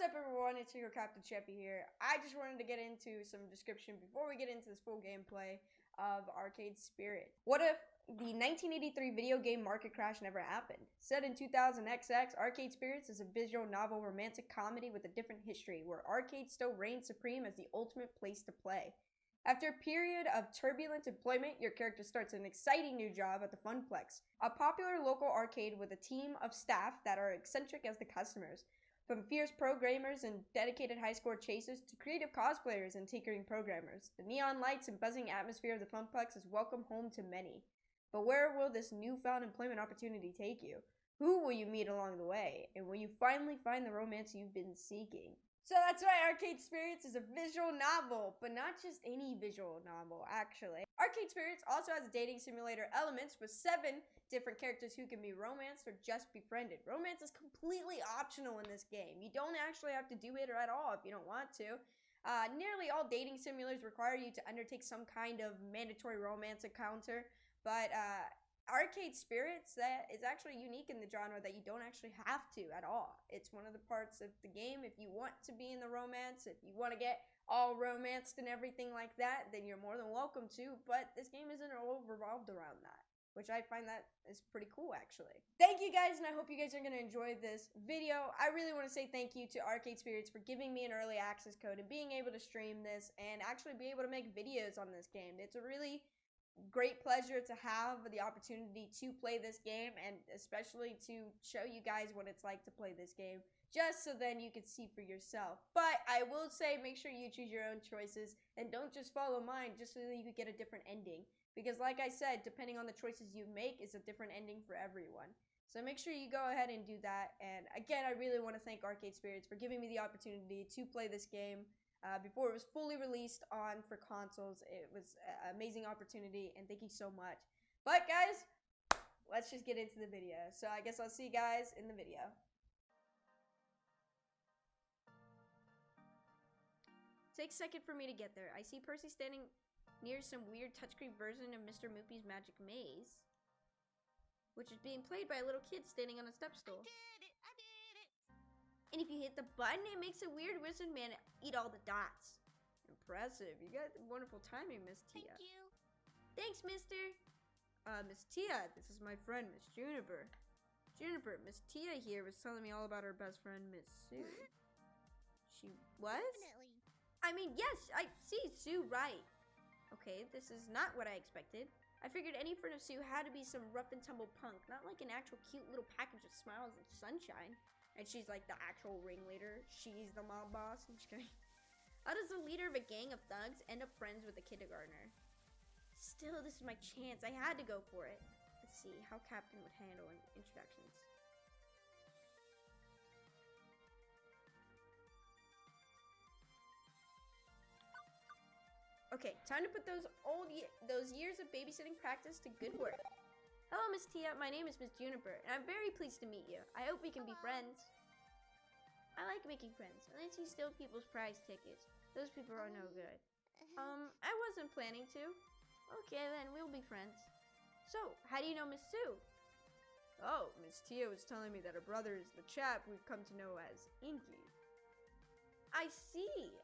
What's up, everyone? It's your CaptainChefy here. I just wanted to get into some description before we get into this full gameplay of Arcade Spirit. What if the 1983 video game market crash never happened? Set in 2000 XX, Arcade Spirits is a visual novel romantic comedy with a different history, where arcade still reigns supreme as the ultimate place to play. After a period of turbulent employment, your character starts an exciting new job at the Funplex, a popular local arcade with a team of staff that are eccentric as the customers. From fierce pro-gamers and dedicated high-score chasers to creative cosplayers and tinkering programmers, the neon lights and buzzing atmosphere of the Funplex is welcome home to many. But where will this newfound employment opportunity take you? Who will you meet along the way? And will you finally find the romance you've been seeking? So that's right, Arcade Spirits is a visual novel, but not just any visual novel, actually. Arcade Spirits also has dating simulator elements with 7 different characters who can be romanced or just befriended. Romance is completely optional in this game. You don't actually have to do it at all if you don't want to. Nearly all dating simulators require you to undertake some kind of mandatory romance encounter, but Arcade Spirits that is actually unique in the genre that you don't actually have to at all. It's one of the parts of the game. If you want to be in the romance, if you want to get all romanced and everything like that, then you're more than welcome to, but this game isn't all revolved around that, which I find that is pretty cool, actually. Thank you guys, and I hope you guys are going to enjoy this video. I really want to say thank you to Arcade Spirits for giving me an early access code and being able to stream this and actually be able to make videos on this game. It's a really great pleasure to have the opportunity to play this game, and especially to show you guys what it's like to play this game, just so then you can see for yourself. But I will say, make sure you choose your own choices and don't just follow mine just so that you could get a different ending, because like I said, depending on the choices you make is a different ending for everyone. So make sure you go ahead and do that. And again, I really want to thank Arcade Spirits for giving me the opportunity to play this game before it was fully released for consoles. It was an amazing opportunity, and thank you so much. But guys, let's just get into the video. So I guess I'll see you guys in the video. Takes a second for me to get there. I see Percy standing near some weird touchscreen version of Mr. Moopy's Magic Maze, which is being played by a little kid standing on a step stool. And if you hit the button, it makes a weird wizard man eat all the dots. Impressive. You got wonderful timing, Miss Tia. Thank you. Thanks, mister. Miss Tia, this is my friend, Miss Juniper. Juniper, Miss Tia here was telling me all about her best friend, Miss Sue. She was? Definitely. I mean, yes, I see Sue right. Okay, this is not what I expected. I figured any friend of Sue had to be some rough and tumble punk, not like an actual cute little package of smiles and sunshine. And she's like the actual ringleader. She's the mob boss. I'm just kidding. How does the leader of a gang of thugs end up friends with a kindergartner? Still, this is my chance. I had to go for it. Let's see how Captain would handle introductions. Okay, time to put those years of babysitting practice to good work. Hello, Miss Tia. My name is Miss Juniper, and I'm very pleased to meet you. I hope we can be friends. I like making friends, unless you steal people's prize tickets. Those people are no good. I wasn't planning to. Okay, then we'll be friends. So, how do you know Miss Sue? Oh, Miss Tia was telling me that her brother is the chap we've come to know as Inky. I see.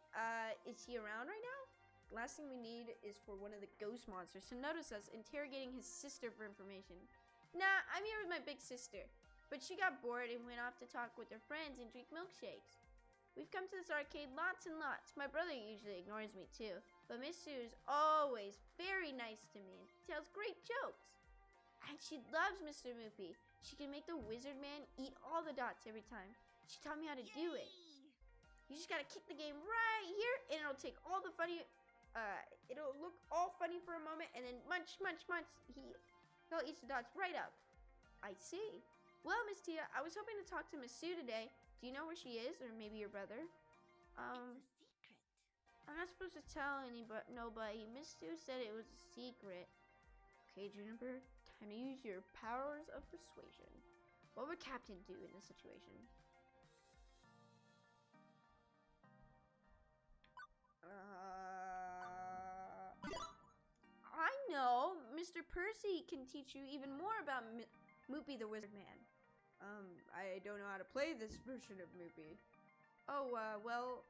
Is he around right now? The last thing we need is for one of the ghost monsters to notice us interrogating his sister for information. Nah, I'm here with my big sister, but she got bored and went off to talk with her friends and drink milkshakes. We've come to this arcade lots and lots. My brother usually ignores me too, but Miss Sue is always very nice to me and tells great jokes. And she loves Mr. Moopy. She can make the wizard man eat all the dots every time. She taught me how to do it. You just gotta kick the game right here, and it'll take all the funny... it'll look all funny for a moment, and then munch, munch, munch, he'll eat the dots right up. I see. Well, Miss Tia, I was hoping to talk to Miss Sue today. Do you know where she is, or maybe your brother? It's a secret. I'm not supposed to tell nobody. Miss Sue said it was a secret. Okay, Juniper, time to use your powers of persuasion. What would Captain do in this situation? I know! Mr. Percy can teach you even more about Moopy the Wizard Man. I don't know how to play this version of Moopy. Oh, well,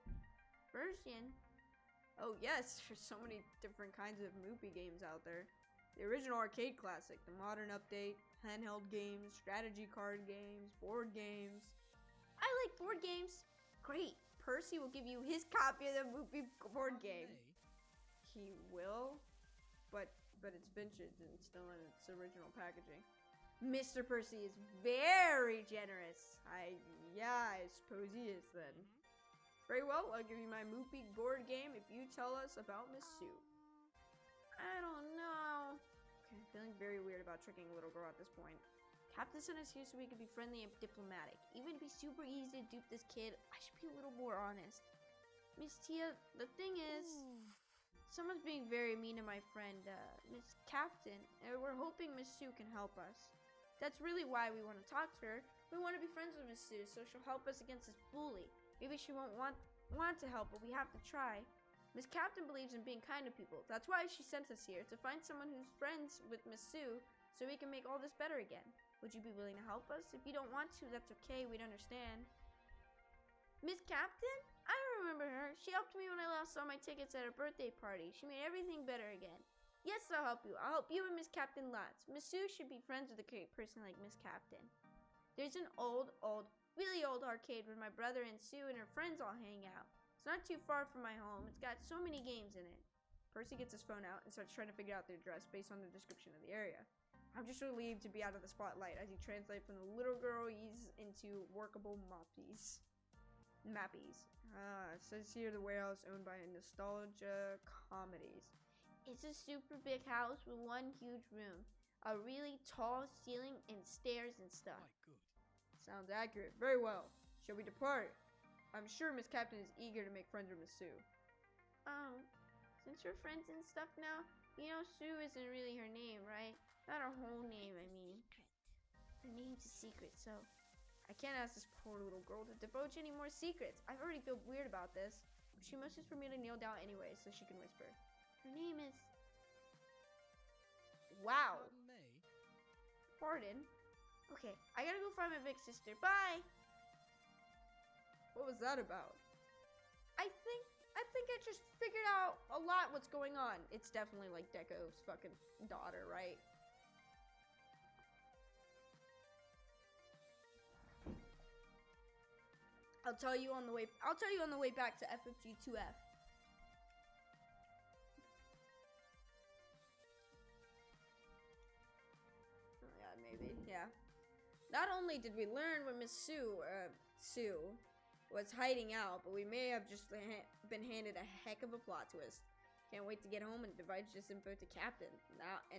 version. Oh, yes, there's so many different kinds of movie games out there. The original arcade classic, the modern update, handheld games, strategy card games, board games. I like board games. Great. Percy will give you his copy of the movie board game. He will? But it's vintage and still in its original packaging. Mr. Percy is very generous. I suppose he is then. Very well, I'll give you my Moopy board game if you tell us about Miss Sue. I don't know. Okay, I'm feeling very weird about tricking a little girl at this point. Captain sent us here so we could be friendly and diplomatic. Even to be super easy to dupe this kid, I should be a little more honest. Miss Tia, the thing is, someone's being very mean to my friend, Miss Captain, and we're hoping Miss Sue can help us. That's really why we want to talk to her. We want to be friends with Miss Sue, so she'll help us against this bully. Maybe she won't want to help, but we have to try. Miss Captain believes in being kind to people. That's why she sent us here, to find someone who's friends with Miss Sue, so we can make all this better again. Would you be willing to help us? If you don't want to, that's okay, we'd understand. Miss Captain? I remember her. She helped me when I last saw my tickets at her birthday party. She made everything better again. Yes, I'll help you. I'll help you and Miss Captain lots. Miss Sue should be friends with a great person like Miss Captain. There's an really old arcade where my brother and Sue and her friends all hang out. It's not too far from my home. It's got so many games in it. Percy gets his phone out and starts trying to figure out the address based on the description of the area. I'm just relieved to be out of the spotlight as he translates from the little girlies into workable mappies. It says here the warehouse owned by Nostalgia Comedies. It's a super big house with one huge room. A really tall ceiling and stairs and stuff. Sounds accurate. Very well. Shall we depart? I'm sure Miss Captain is eager to make friends with Miss Sue. Since we're friends and stuff now, you know Sue isn't really her name, right? Not her whole name, I mean. Her name's a secret, so I can't ask this poor little girl to divulge any more secrets. I already feel weird about this. But she must just for me to kneel down anyway so she can whisper. her name is... Wow. Pardon? Okay, I gotta go find my big sister. Bye! What was that about? I think I just figured out a lot what's going on. It's definitely like Deco's fucking daughter, right? I'll tell you on the way back to FFG2F. Yeah, maybe. Yeah. Not only did we learn where Miss Sue was hiding out, but we may have just been handed a heck of a plot twist. Can't wait to get home and divulge this info to Captain.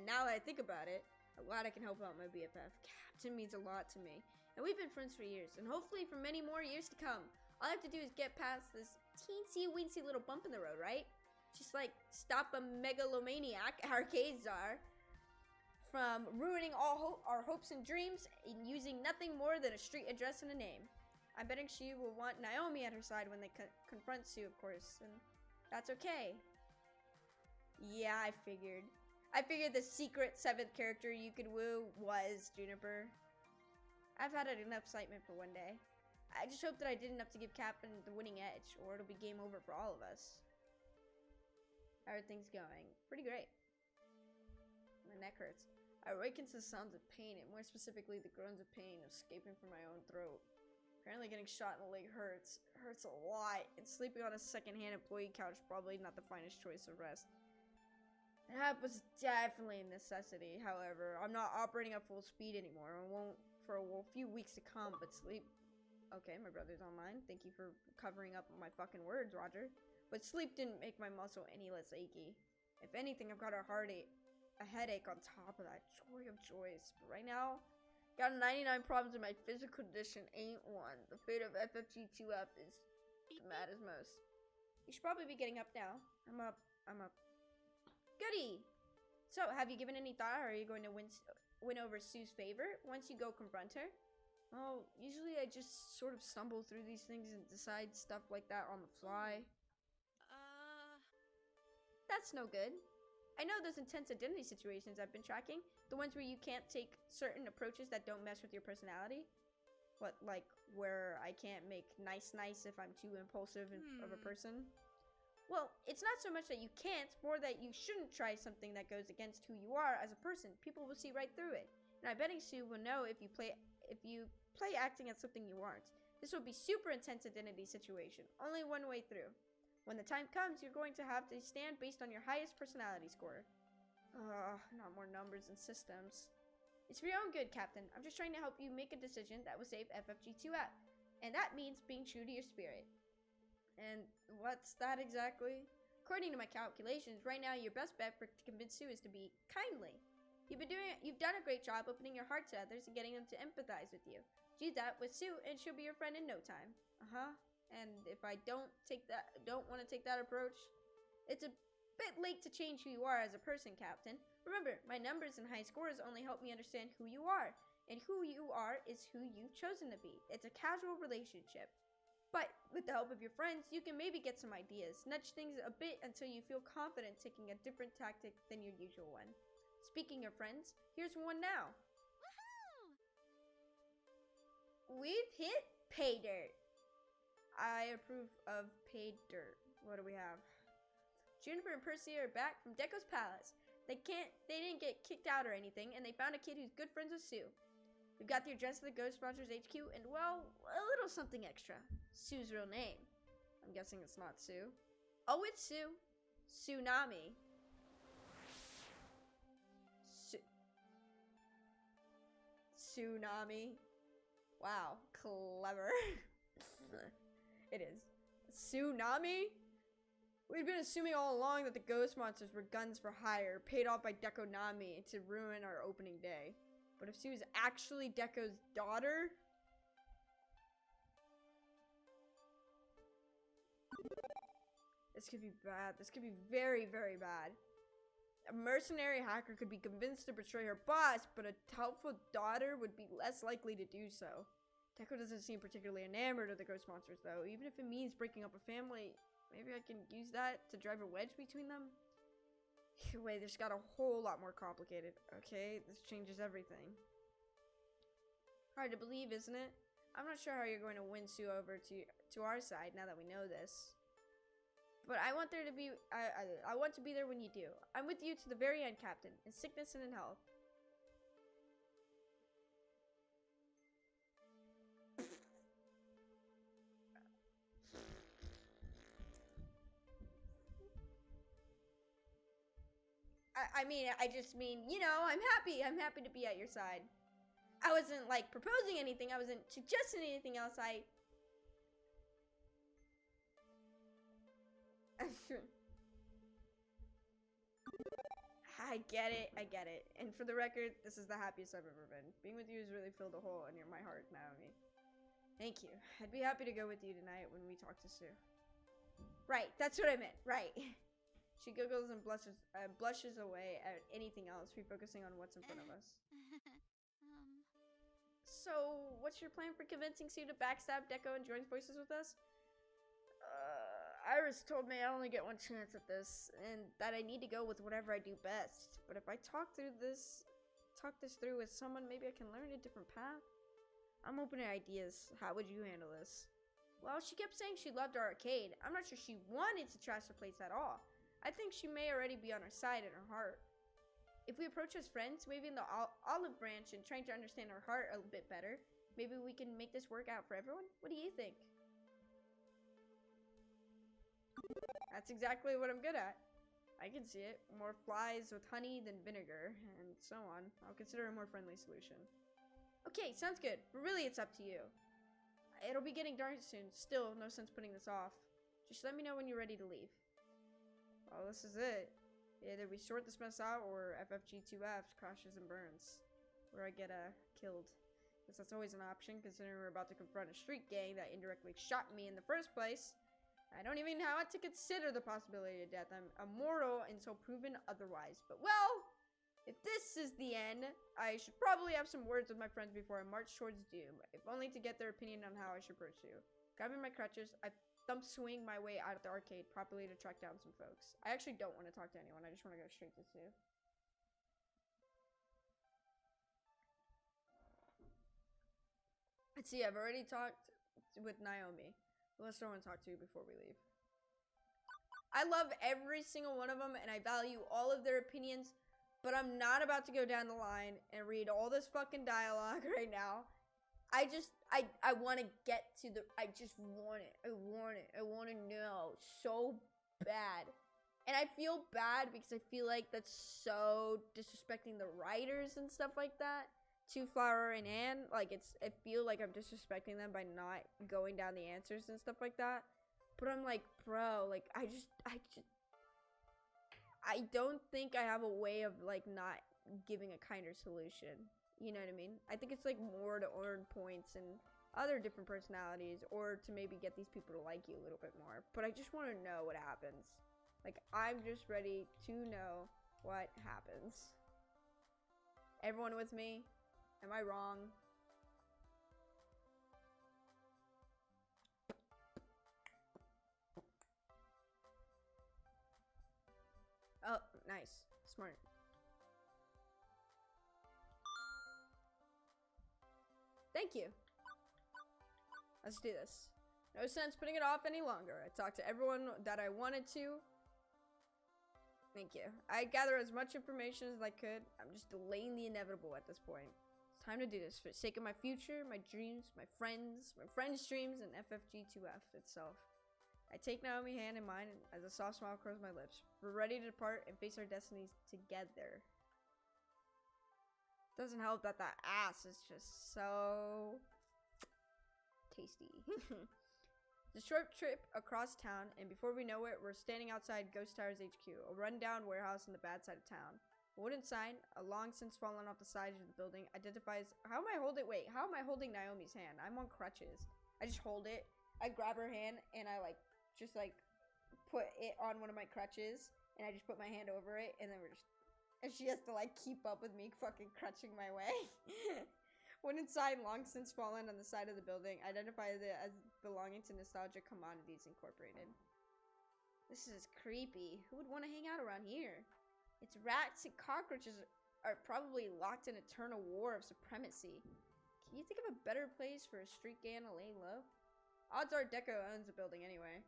Now that I think about it, I'm glad I can help out my BFF. Captain means a lot to me, and we've been friends for years, and hopefully for many more years to come. All I have to do is get past this teensy-weensy little bump in the road, right? Just like stop a megalomaniac, arcade czar, from ruining all our hopes and dreams and using nothing more than a street address and a name. I'm betting she will want Naomi at her side when they confront Sue, of course, and that's okay. Yeah, I figured the secret 7th character you could woo was Juniper. I've had enough excitement for one day. I just hope that I did enough to give Captain the winning edge, or it'll be game over for all of us. How are things going? Pretty great. My neck hurts. I awaken to the sounds of pain, and more specifically the groans of pain escaping from my own throat. Apparently getting shot in the leg hurts. It hurts a lot, and sleeping on a second-hand employee couch is probably not the finest choice of rest. That was definitely a necessity, however. I'm not operating at full speed anymore. I won't for a few weeks to come, but sleep... Okay, my brother's online. Thank you for covering up my fucking words, Roger. But sleep didn't make my muscle any less achy. If anything, I've got a headache on top of that. Joy of joys. But right now, got 99 problems in my physical condition, ain't one. The fate of FFG2F is mad as most. You should probably be getting up now. I'm up. Goody! So, have you given any thought, or are you going to win over Sue's favor once you go confront her? Well, usually I just sort of stumble through these things and decide stuff like that on the fly. That's no good. I know those intense identity situations I've been tracking, the ones where you can't take certain approaches that don't mess with your personality. What, like, where I can't make nice if I'm too impulsive of a person? Well, it's not so much that you can't, more that you shouldn't try something that goes against who you are as a person. People will see right through it. And I'm betting Sue will know if you play acting as something you aren't. This will be super intense identity situation. Only one way through. When the time comes, you're going to have to stand based on your highest personality score. Not more numbers and systems. It's for your own good, Captain. I'm just trying to help you make a decision that will save FFG2F. And that means being true to your spirit. And what's that exactly? According to my calculations, right now your best bet to convince Sue is to be kindly. You've done a great job opening your heart to others and getting them to empathize with you. Do that with Sue and she'll be your friend in no time. And if I don't want to take that approach, it's a bit late to change who you are as a person, Captain. Remember, my numbers and high scores only help me understand who you are, and who you are is who you've chosen to be. It's a casual relationship. But with the help of your friends, you can maybe get some ideas, nudge things a bit until you feel confident taking a different tactic than your usual one. Speaking of friends, here's one now. Woohoo! We've hit pay dirt. I approve of paid dirt. What do we have? Juniper and Percy are back from Deco's palace. They didn't get kicked out or anything, and they found a kid who's good friends with Sue. We've got the address of the Ghost Monsters HQ, and well, a little something extra. Sue's real name. I'm guessing it's not Sue. Oh, it's Sue. Tsunami. Tsunami. Wow, clever. It is. Tsunami? We'd been assuming all along that the ghost monsters were guns for hire, paid off by Dekonami to ruin our opening day. But if Sue's actually Deko's daughter... This could be bad. This could be very, very bad. A mercenary hacker could be convinced to betray her boss, but a helpful daughter would be less likely to do so. Deko doesn't seem particularly enamored of the ghost monsters, though. Even if it means breaking up a family, maybe I can use that to drive a wedge between them? Wait, this got a whole lot more complicated. Okay, this changes everything. Hard to believe, isn't it? I'm not sure how you're going to win Sue over to our side now that we know this. But I want there to be I want to be there when you do. I'm with you to the very end, Captain, in sickness and in health. I just mean, you know, I'm happy to be at your side. I wasn't, like, proposing anything, I wasn't suggesting anything else, I get it. And for the record, this is the happiest I've ever been. Being with you has really filled a hole in my heart, Naomi. Thank you. I'd be happy to go with you tonight when we talk to Sue. Right, that's what I meant, right. She giggles and blushes away at anything else, refocusing on what's in front of us. So, what's your plan for convincing Sue to backstab Deko and join forces with us? Iris told me I only get one chance at this, and that I need to go with whatever I do best. But if I talk this through with someone, maybe I can learn a different path? I'm open to ideas. How would you handle this? Well, she kept saying she loved our arcade. I'm not sure she wanted to trash the place at all. I think she may already be on our side in her heart. If we approach as friends, waving the olive branch and trying to understand her heart a bit better, maybe we can make this work out for everyone? What do you think? That's exactly what I'm good at. I can see it. More flies with honey than vinegar, and so on. I'll consider a more friendly solution. Okay, sounds good. But really, it's up to you. It'll be getting dark soon. Still, no sense putting this off. Just let me know when you're ready to leave. Well, this is it. Either we sort this mess out, or FFG2F crashes and burns. Or I get killed. Because that's always an option, considering we're about to confront a street gang that indirectly shot me in the first place. I don't even have to consider the possibility of death. I'm immortal until proven otherwise. But well, if this is the end, I should probably have some words with my friends before I march towards doom. If only to get their opinion on how I should pursue. Grabbing my crutches, I thump swing my way out of the arcade properly to track down some folks. I actually don't want to talk to anyone. I just want to go straight to Sue. Let's see, I've already talked with Naomi. Who else do I want to talk to before we leave? I love every single one of them, and I value all of their opinions, but I'm not about to go down the line and read all this fucking dialogue right now. I want to get to the, I just want it. I want to know so bad. And I feel bad because I feel like that's so disrespecting the writers and stuff like that. To Flower and Anne, like I feel like I'm disrespecting them by not going down the answers and stuff like that. But I'm like, bro, like I don't think I have a way of like not giving a kinder solution. You know what I mean? I think it's like more to earn points and other different personalities, or to maybe get these people to like you a little bit more. But I just want to know what happens. Like, I'm just ready to know what happens. Everyone with me? Am I wrong? Oh, nice. Smart. Thank you. Let's do this. No sense putting it off any longer. I talked to everyone that I wanted to. Thank you. I gather as much information as I could. I'm just delaying the inevitable at this point. It's time to do this for the sake of my future, my dreams, my friends' dreams, and FFG2F itself. I take Naomi's hand in mine as a soft smile curls my lips. We're ready to depart and face our destinies together. Doesn't help that that ass is just so tasty. It's a short trip across town, and before we know it, we're standing outside Ghost Tower's HQ, a rundown warehouse on the bad side of town. A wooden sign, a long since fallen off the side of the building, identifies. How am I holding? Wait, how am I holding Naomi's hand? I'm on crutches. I just hold it. I grab her hand and I just put it on one of my crutches, and I just put my hand over it, and then and she has to keep up with me fucking crutching my way. Wooden sign, long since fallen on the side of the building, identifies it as belonging to Nostalgia Commodities Incorporated. This is creepy. Who would want to hang out around here? Its rats and cockroaches are probably locked in eternal war of supremacy. Can you think of a better place for a street gang to lay low? Odds are Deco owns the building anyway.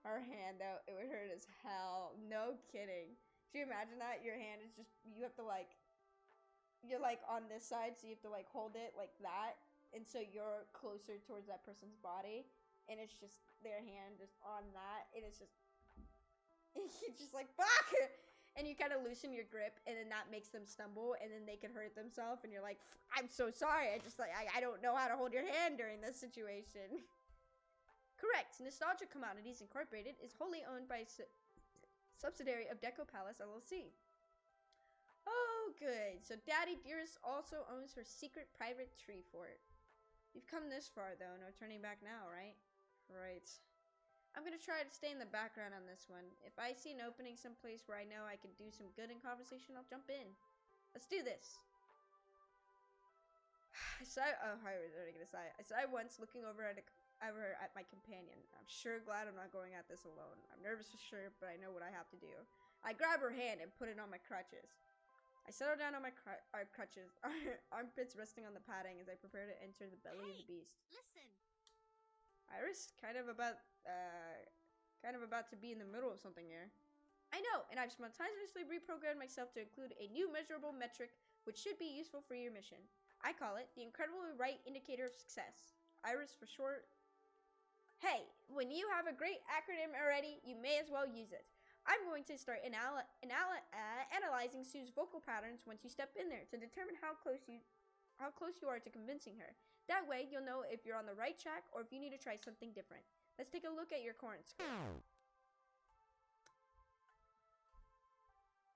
Her hand, though, it would hurt as hell. No kidding. Can you imagine that? Your hand is just, you have to you're on this side, so you have to hold it like that. And so you're closer towards that person's body. And it's just their hand just on that. And it's just, you're just fuck! And you kind of loosen your grip, and then that makes them stumble, and then they can hurt themselves. And you're like, I'm so sorry. I don't know how to hold your hand during this situation. Correct. Nostalgia Commodities Incorporated is wholly owned by a subsidiary of Deco Palace LLC. Oh, good. So Daddy Dearest also owns her secret private tree fort. You've come this far, though. No turning back now, right? Right. I'm gonna try to stay in the background on this one. If I see an opening someplace where I know I can do some good in conversation, I'll jump in. Let's do this. I was already gonna say. I sighed once, looking over at my companion. I'm sure glad I'm not going at this alone. I'm nervous for sure, but I know what I have to do. I grab her hand and put it on my crutches. I settle down on my crutches, armpits resting on the padding as I prepare to enter the belly of the beast. Listen. Iris, kind of about to be in the middle of something here. I know, and I've spontaneously reprogrammed myself to include a new measurable metric which should be useful for your mission. I call it the incredibly right indicator of success. Iris for short. Hey, when you have a great acronym already, you may as well use it. I'm going to start analyzing Sue's vocal patterns once you step in there to determine how close you are to convincing her. That way, you'll know if you're on the right track or if you need to try something different. Let's take a look at your current score.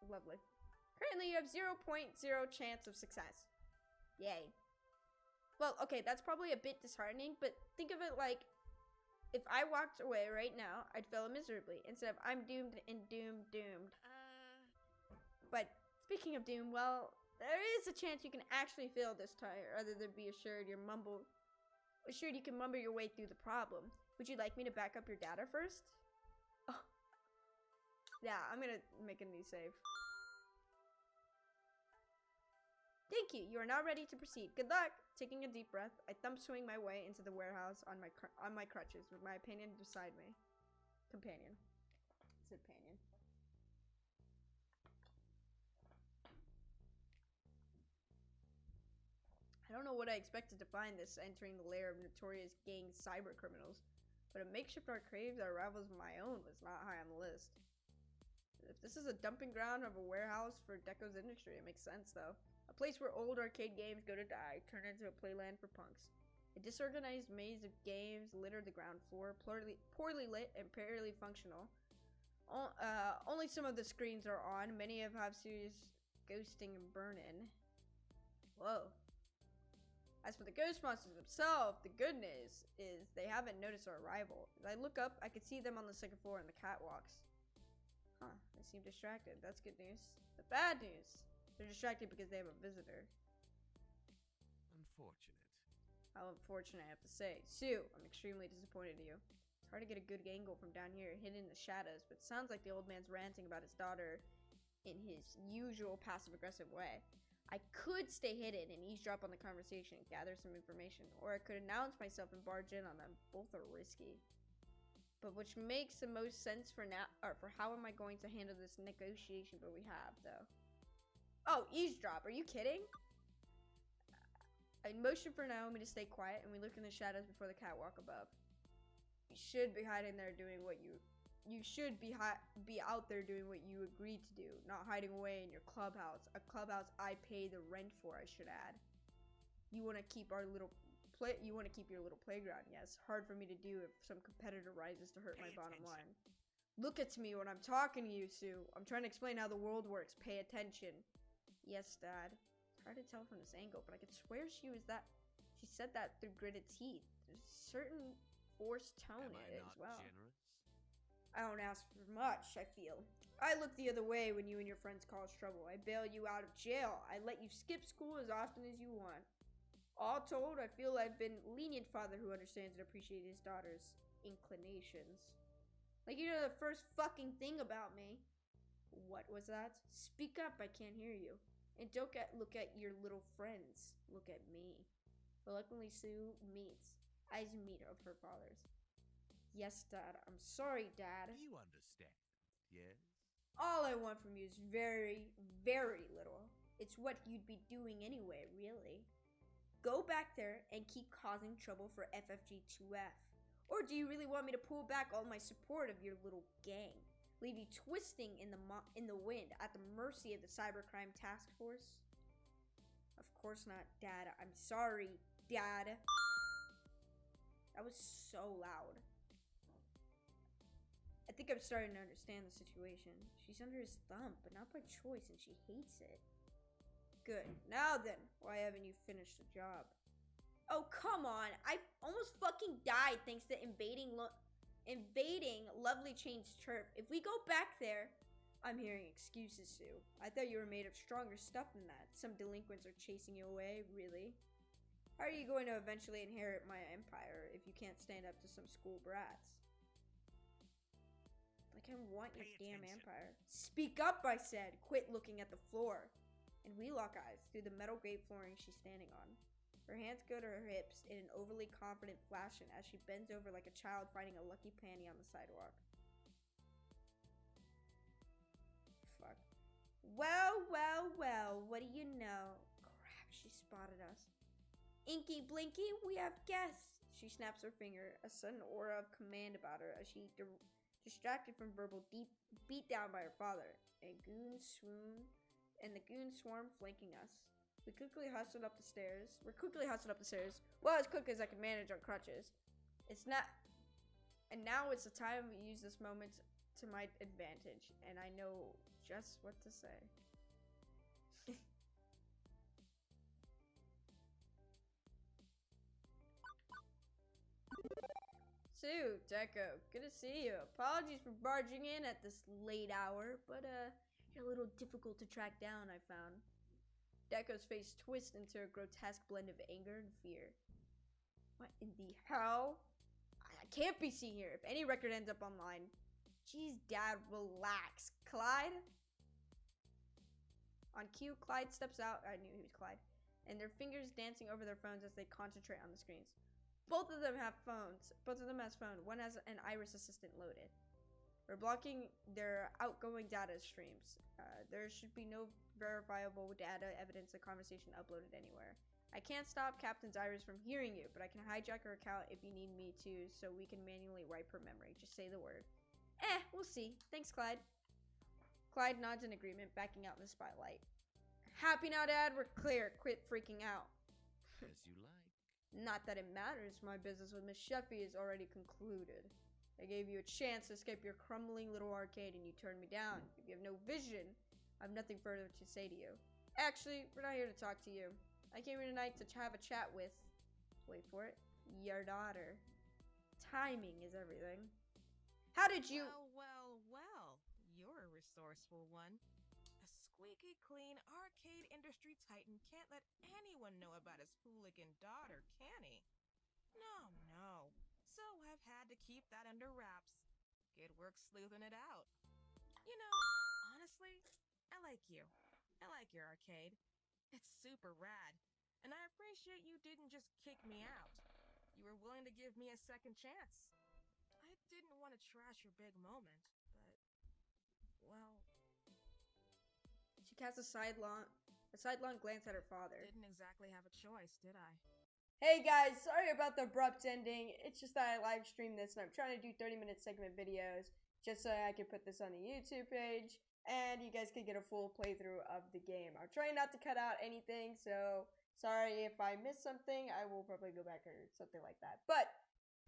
Lovely. Currently, you have 0.0 chance of success. Yay. Well, okay, that's probably a bit disheartening, but think of it like, if I walked away right now, I'd fail miserably, instead of I'm doomed and doomed. But speaking of doom, well, there is a chance you can actually fail this time, rather than be assured you can mumble your way through the problem. Would you like me to back up your data first? Oh. Yeah, I'm gonna make a new save. Thank you. You are now ready to proceed. Good luck. Taking a deep breath, I thumb swing my way into the warehouse on my crutches with my companion beside me. Companion. I don't know what I expected to find this entering the lair of notorious gang cyber criminals, but a makeshift arcade that rivals my own was not high on the list. If this is a dumping ground of a warehouse for Deco's industry, it makes sense though. A place where old arcade games go to die, turned into a playland for punks. A disorganized maze of games littered the ground floor, poorly lit and barely functional. Only some of the screens are on. Many have serious ghosting and burn-in. Whoa. As for the ghost monsters themselves, the good news is they haven't noticed our arrival. As I look up, I can see them on the second floor in the catwalks. Huh, they seem distracted. That's good news. The bad news, they're distracted because they have a visitor. Unfortunate. How unfortunate, I have to say. Sue, I'm extremely disappointed in you. It's hard to get a good angle from down here, hidden in the shadows, but it sounds like the old man's ranting about his daughter in his usual passive-aggressive way. I could stay hidden and eavesdrop on the conversation, gather some information, or I could announce myself and barge in on them. Both are risky. But which makes the most sense for now, or for how am I going to handle this negotiation that we have, though? Oh, eavesdrop, are you kidding? I motion for Naomi to stay quiet, and we look in the shadows before the catwalk above. You should be hiding there doing what you should be out there doing what you agreed to do, not hiding away in your clubhouse. A clubhouse I pay the rent for, I should add. You want to keep your little playground, yes. Hard for me to do if some competitor rises to hurt my bottom line. Look at me when I'm talking to you, Sue. I'm trying to explain how the world works. Pay attention. Yes, Dad. It's hard to tell from this angle, but I could swear she said that through gritted teeth. There's a certain forced tone in it as well. Generous? I don't ask for much, I feel. I look the other way when you and your friends cause trouble. I bail you out of jail. I let you skip school as often as you want. All told, I feel I've been a lenient father who understands and appreciates his daughter's inclinations. Like you know the first fucking thing about me. What was that? Speak up, I can't hear you. And don't look at your little friends. Look at me. Reluctantly, Sue eyes meet of her father's. Yes, Dad. I'm sorry, Dad. You understand, yes? All I want from you is very, very little. It's what you'd be doing anyway, really. Go back there and keep causing trouble for FFG2F. Or do you really want me to pull back all my support of your little gang? Leave you twisting in the wind at the mercy of the Cybercrime Task Force? Of course not, Dad. I'm sorry, Dad. That was so loud. I think I'm starting to understand the situation. She's under his thumb, but not by choice, and she hates it. Good. Now then, why haven't you finished the job? Oh, come on. I almost fucking died thanks to invading Lovely Chain's turf. If we go back there... I'm hearing excuses, Sue. I thought you were made of stronger stuff than that. Some delinquents are chasing you away, really. How are you going to eventually inherit my empire if you can't stand up to some school brats? Like I want your damn empire. Speak up, I said. Quit looking at the floor. And we lock eyes through the metal grate flooring she's standing on. Her hands go to her hips in an overly confident fashion as she bends over like a child finding a lucky panty on the sidewalk. Fuck. Well, well, well, what do you know? Crap, she spotted us. Inky Blinky, we have guests. She snaps her finger, a sudden aura of command about her as she distracted from verbal beat down by her father. The goons swarm flanking us. We're quickly hustled up the stairs. Well, as quick as I can manage on crutches. And now it's the time we use this moment to my advantage, and I know just what to say. Sue, Deco, good to see you. Apologies for barging in at this late hour, but you're a little difficult to track down, I found. Deco's face twists into a grotesque blend of anger and fear. What in the hell? I can't be seen here. If any record ends up online. Jeez, Dad, relax. Clyde? On cue, Clyde steps out. I knew he was Clyde. And their fingers dancing over their phones as they concentrate on the screens. Both of them have phones. Both of them has phone. One has an Iris Assistant loaded. We're blocking their outgoing data streams. There should be no verifiable data evidence of conversation uploaded anywhere. I can't stop Captain's Iris from hearing you, but I can hijack her account if you need me to, so we can manually wipe her memory. Just say the word. We'll see. Thanks, Clyde. Clyde nods in agreement, backing out in the spotlight. Happy now, Dad? We're clear. Quit freaking out. As you like. Not that it matters. My business with Miss Chefy is already concluded. I gave you a chance to escape your crumbling little arcade and you turned me down. If you have no vision, I have nothing further to say to you. Actually, we're not here to talk to you. I came here tonight to have a chat with, wait for it, your daughter. Timing is everything. How did you... Well, you're a resourceful one. A squeaky clean arcade industry titan can't let anyone know about his hooligan daughter, can he? No. So I've had to keep that under wraps. Good work sleuthing it out. You know, honestly, I like you. I like your arcade. It's super rad. And I appreciate you didn't just kick me out. You were willing to give me a second chance. I didn't want to trash your big moment, but, well... She casts a sidelong glance at her father. Didn't exactly have a choice, did I? Hey guys, sorry about the abrupt ending. It's just that I live streamed this and I'm trying to do 30-minute segment videos just so I can put this on the YouTube page and you guys can get a full playthrough of the game. I'm trying not to cut out anything, so sorry if I missed something. I will probably go back or something like that. But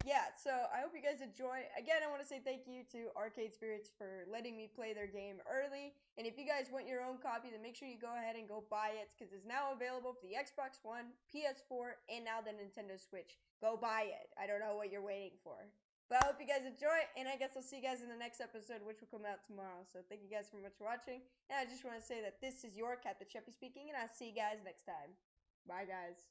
yeah, so I hope you guys enjoy. Again, I want to say thank you to Arcade Spirits for letting me play their game early. And if you guys want your own copy, then make sure you go ahead and go buy it because it's now available for the Xbox One, PS4, and now the Nintendo Switch. Go buy it. I don't know what you're waiting for. But I hope you guys enjoy, and I guess I'll see you guys in the next episode, which will come out tomorrow. So thank you guys so much for watching. And I just want to say that this is your CaptainChefy speaking, and I'll see you guys next time. Bye, guys.